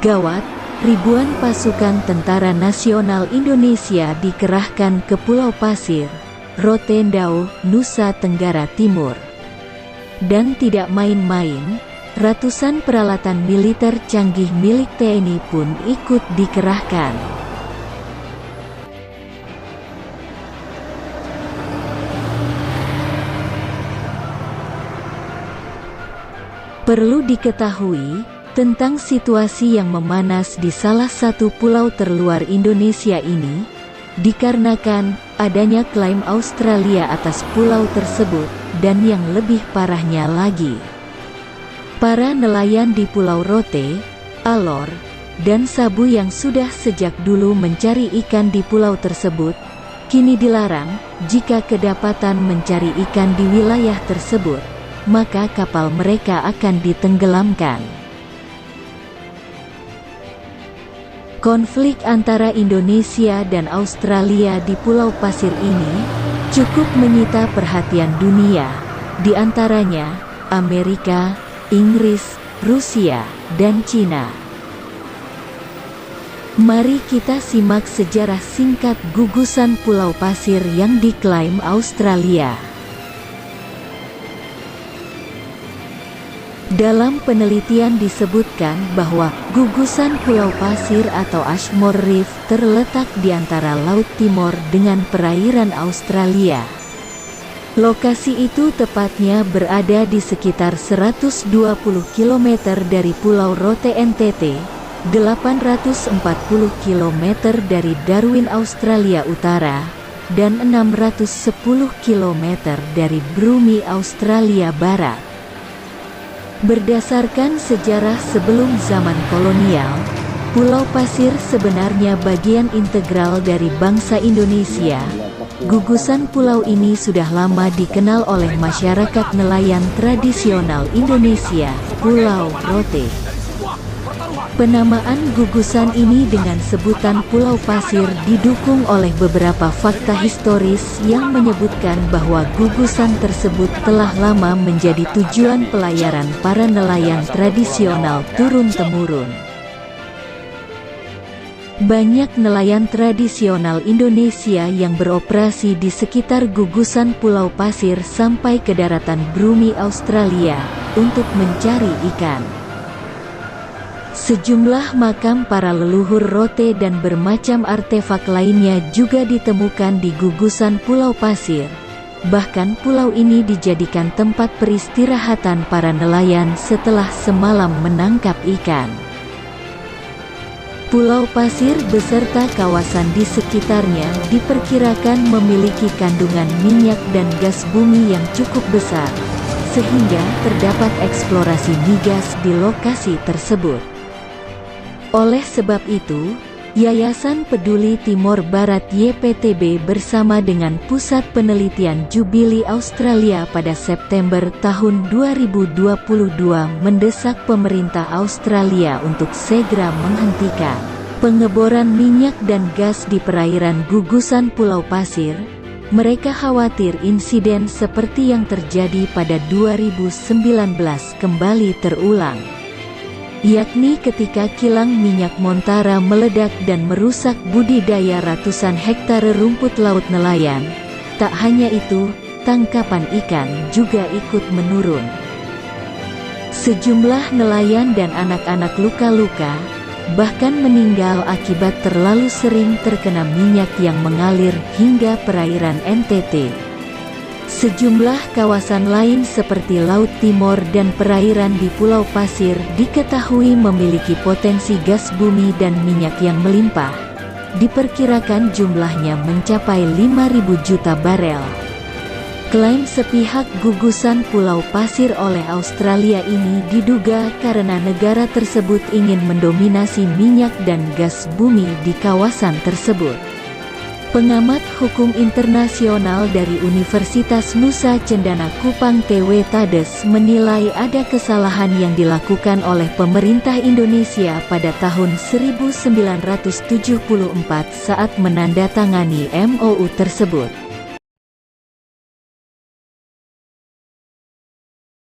Gawat, ribuan pasukan Tentara Nasional Indonesia dikerahkan ke Pulau Pasir, Rotendao, Nusa Tenggara Timur. Dan tidak main-main, ratusan peralatan militer canggih milik TNI pun ikut dikerahkan. Perlu diketahui tentang situasi yang memanas di salah satu pulau terluar Indonesia ini, dikarenakan adanya klaim Australia atas pulau tersebut, dan yang lebih parahnya lagi, para nelayan di Pulau Rote, Alor, dan Sabu yang sudah sejak dulu mencari ikan di pulau tersebut, kini dilarang. Jika kedapatan mencari ikan di wilayah tersebut, maka kapal mereka akan ditenggelamkan. Konflik antara Indonesia dan Australia di Pulau Pasir ini cukup menyita perhatian dunia, di antaranya Amerika, Inggris, Rusia, dan Cina. Mari kita simak sejarah singkat gugusan Pulau Pasir yang diklaim Australia. Dalam penelitian disebutkan bahwa gugusan Pulau Pasir atau Ashmore Reef terletak di antara Laut Timor dengan perairan Australia. Lokasi itu tepatnya berada di sekitar 120 km dari Pulau Rote NTT, 840 km dari Darwin Australia Utara, dan 610 km dari Brumi Australia Barat. Berdasarkan sejarah sebelum zaman kolonial, Pulau Pasir sebenarnya bagian integral dari bangsa Indonesia. Gugusan pulau ini sudah lama dikenal oleh masyarakat nelayan tradisional Indonesia, Pulau Rote. Penamaan gugusan ini dengan sebutan Pulau Pasir didukung oleh beberapa fakta historis yang menyebutkan bahwa gugusan tersebut telah lama menjadi tujuan pelayaran para nelayan tradisional turun-temurun. Banyak nelayan tradisional Indonesia yang beroperasi di sekitar gugusan Pulau Pasir sampai ke daratan Brumi Australia untuk mencari ikan. Sejumlah makam para leluhur Rote dan bermacam artefak lainnya juga ditemukan di gugusan Pulau Pasir. Bahkan pulau ini dijadikan tempat peristirahatan para nelayan setelah semalam menangkap ikan. Pulau Pasir beserta kawasan di sekitarnya diperkirakan memiliki kandungan minyak dan gas bumi yang cukup besar, sehingga terdapat eksplorasi migas di lokasi tersebut. Oleh sebab itu, Yayasan Peduli Timor Barat YPTB bersama dengan Pusat Penelitian Jubilee Australia pada September tahun 2022 mendesak pemerintah Australia untuk segera menghentikan pengeboran minyak dan gas di perairan gugusan Pulau Pasir. Mereka khawatir insiden seperti yang terjadi pada 2019 kembali terulang, yakni ketika kilang minyak Montara meledak dan merusak budidaya ratusan hektare rumput laut nelayan. Tak hanya itu, tangkapan ikan juga ikut menurun. Sejumlah nelayan dan anak-anak luka-luka, bahkan meninggal akibat terlalu sering terkena minyak yang mengalir hingga perairan NTT. Sejumlah kawasan lain seperti Laut Timor dan perairan di Pulau Pasir diketahui memiliki potensi gas bumi dan minyak yang melimpah. Diperkirakan jumlahnya mencapai 5.000 juta barel. Klaim sepihak gugusan Pulau Pasir oleh Australia ini diduga karena negara tersebut ingin mendominasi minyak dan gas bumi di kawasan tersebut. Pengamat hukum internasional dari Universitas Nusa Cendana Kupang TW Tades menilai ada kesalahan yang dilakukan oleh pemerintah Indonesia pada tahun 1974 saat menandatangani MOU tersebut.